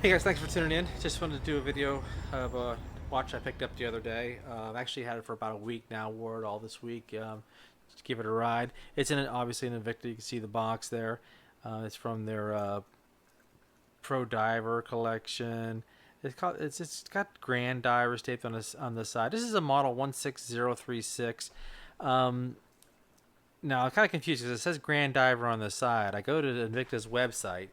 Hey guys, thanks for tuning in. Just wanted to do a video of a watch I picked up the other day. I've actually had it for about a week now, wore it all this week. Just give it a ride. It's obviously an Invicta. You can see the box there. It's from their Pro Diver collection. It's got Grand Divers taped on the side. This is a model 16036. Um, Now I'm kind of confused because it says Grand Diver on the side. I go to Invicta's website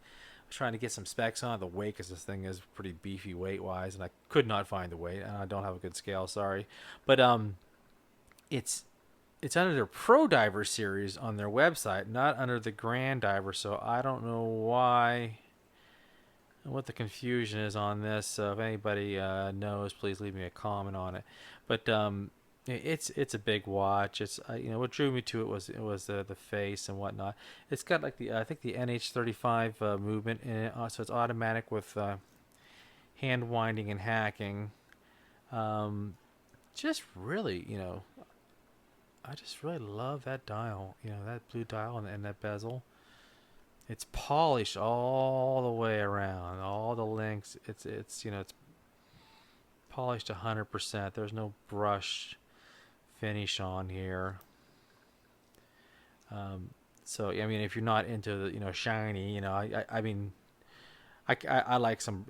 trying to get some specs on the weight because this thing is pretty beefy weight wise, and I could not find the weight, and I don't have a good scale. Sorry, but it's it's under their Pro Diver series on their website, not under the Grand Diver. So I don't know why. What the confusion is on this. So if anybody knows, please leave me a comment on it. But it's a big watch. It's what drew me to it was the face and whatnot. It's got like the I think the NH35 movement in it, so it's automatic with hand winding and hacking. Um, just really, I just really love that dial. That blue dial and that bezel. It's polished all the way around, all the links. It's polished 100%. There's no brush finish on here. So I mean, if you're not into the shiny, I mean, I like some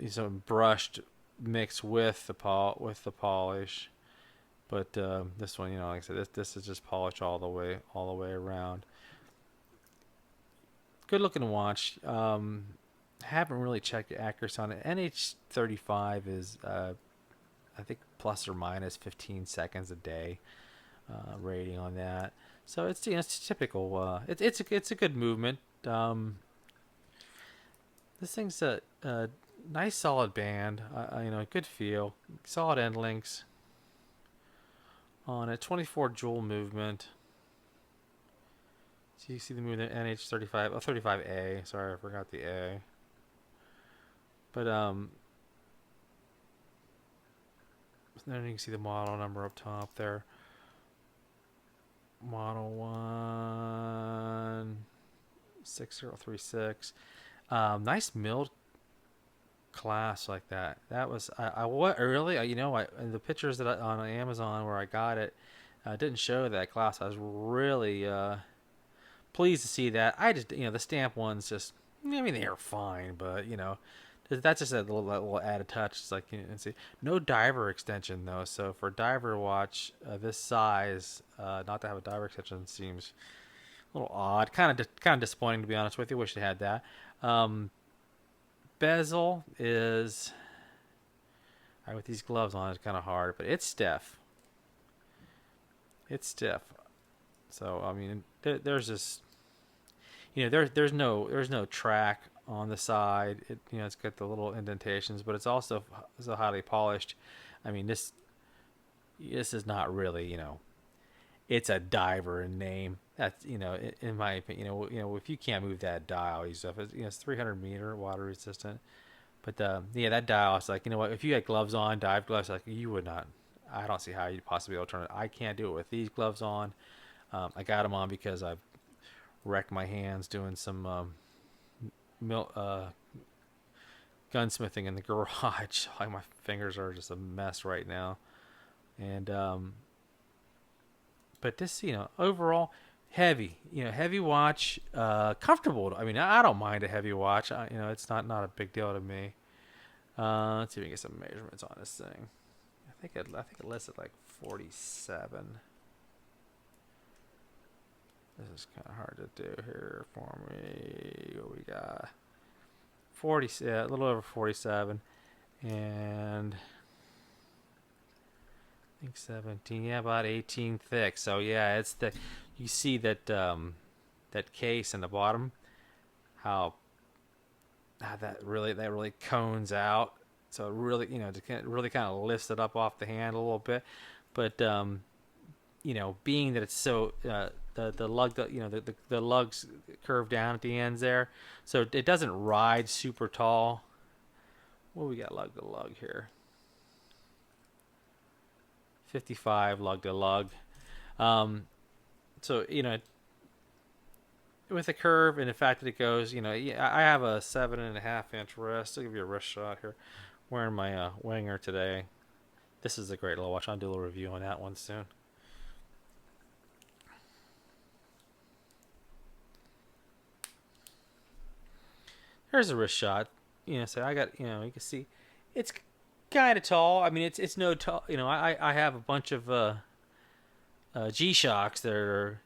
brushed mixed with the polish, but this one, like I said, this is just polished all the way around. Good looking watch. Haven't really checked the accuracy on it. NH35 is I think plus or minus 15 seconds a day rating on that. So it's typical. It's a good movement. This thing's a nice solid band. Good feel, solid end links on it. 24 joule movement. So you see the movement NH35, 35A. Sorry, I forgot the A. But then you can see the model number up top there. Model 16036. Nice milled class like that. That was I what really the pictures on Amazon where I got it didn't show that glass. I was really pleased to see that. I just the stamp ones just I mean they're fine, but that's just a little added touch. It's like see no diver extension though. So for a diver watch this size, not to have a diver extension seems a little odd. Kind of disappointing to be honest with you. Wish they had that. Bezel is with these gloves on. It's kind of hard, but it's stiff. It's stiff. So I mean, there's just there's no track on the side. It's got the little indentations, but it's also so highly polished. I mean, this is not really it's a diver in name. That's in my opinion. If you can't move that dial, stuff it's 300-meter water resistant. But that dial, it's like what? If you had gloves on, dive gloves, like you would not. I don't see how you'd possibly be able to turn it. I can't do it with these gloves on. I got them on because I've wrecked my hands doing some gunsmithing in the garage. Like my fingers are just a mess right now. And but this, overall heavy, heavy watch, comfortable. I mean, I don't mind a heavy watch. It's not a big deal to me. Let's see if we can get some measurements on this thing. I think it listed like 47. This is kind of hard to do here for me. What we got? 40, yeah, a little over 47, and I think 17. Yeah, about 18 thick. So yeah, it's the you see that case in the bottom, how that really cones out. So it really really kind of lifts it up off the hand a little bit, but being that it's so the lug the lugs curve down at the ends there, so it doesn't ride super tall. What we got lug to lug here? 55 lug to lug. So with the curve and the fact that it goes, I have a 7.5 inch wrist. I'll give you a wrist shot here. Wearing my Winger today. This is a great little watch. I'll do a little review on that one soon. Here's a wrist shot. So I got, you can see, it's kind of tall. I mean, it's no tall. I have a bunch of G-Shocks that are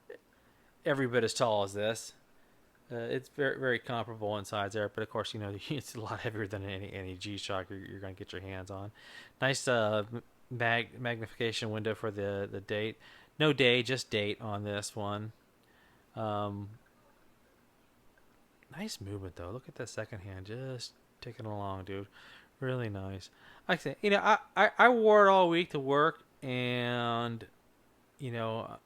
every bit as tall as this. It's very very comparable in size there, but of course it's a lot heavier than any G-Shock you're going to get your hands on. Nice magnification window for the date. No day, just date on this one. Nice movement though. Look at that second hand, just ticking along, dude. Really nice. Like I say, I wore it all week to work, and you know,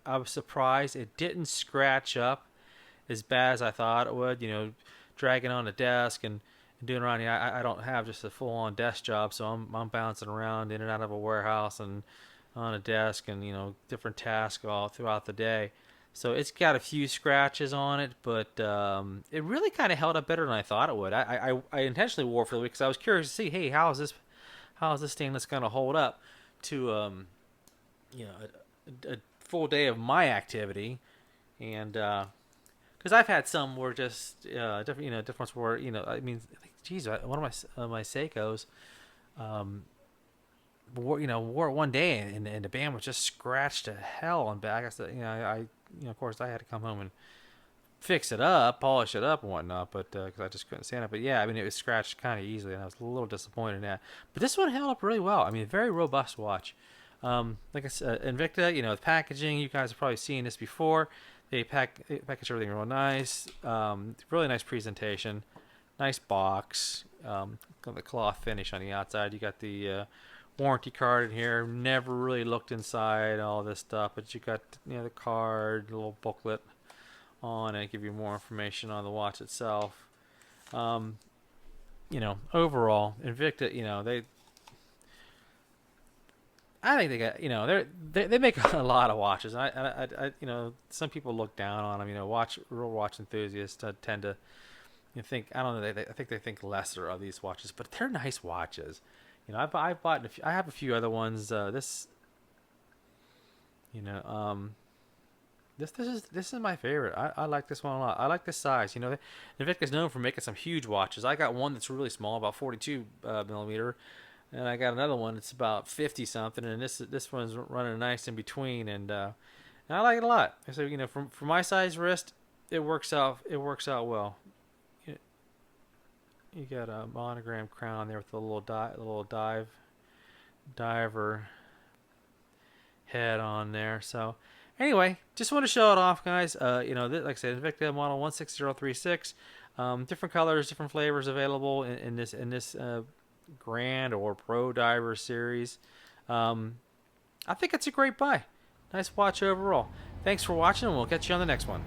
I was surprised it didn't scratch up as bad as I thought it would. Dragging on the desk and doing around. I don't have just a full-on desk job, so I'm bouncing around in and out of a warehouse and on a desk and different tasks all throughout the day. So it's got a few scratches on it, but it really kind of held up better than I thought it would. I intentionally wore it for the week because I was curious to see, hey, how is this stainless going to hold up to a full day of my activity, and because I've had some where just different ones where I mean, geez, one of my Seikos, wore it one day and the band was just scratched to hell on back. I said, I of course I had to come home and fix it up, polish it up and whatnot, but because I just couldn't stand it. But yeah, I mean, it was scratched kind of easily, and I was a little disappointed in that. But this one held up really well. I mean, very robust watch. Like I said, Invicta, the packaging, you guys have probably seen this before. They package everything real nice. Really nice presentation. Nice box. Got the cloth finish on the outside. You got the warranty card in here. Never really looked inside all this stuff, but you got the card, the little booklet on it, give you more information on the watch itself. Overall, Invicta, I think they got, they make a lot of watches. I some people look down on them. Real watch enthusiasts tend to think, I don't know, I think they think lesser of these watches, but they're nice watches. I bought I have a few other ones. This is my favorite. I like this one a lot. I like this size. Invicta's known for making some huge watches. I got one that's really small, about 42 millimeter. And I got another one that's about 50 something, and this one's running nice in between, and I like it a lot. So for my size wrist, it works out well. You got a monogram crown there with a little diver head on there. So anyway, just want to show it off, guys. Like I said, Invicta model 16036. Different colors, different flavors available in this Grand or Pro Diver series. I think it's a great buy. Nice watch overall. Thanks for watching, and we'll catch you on the next one.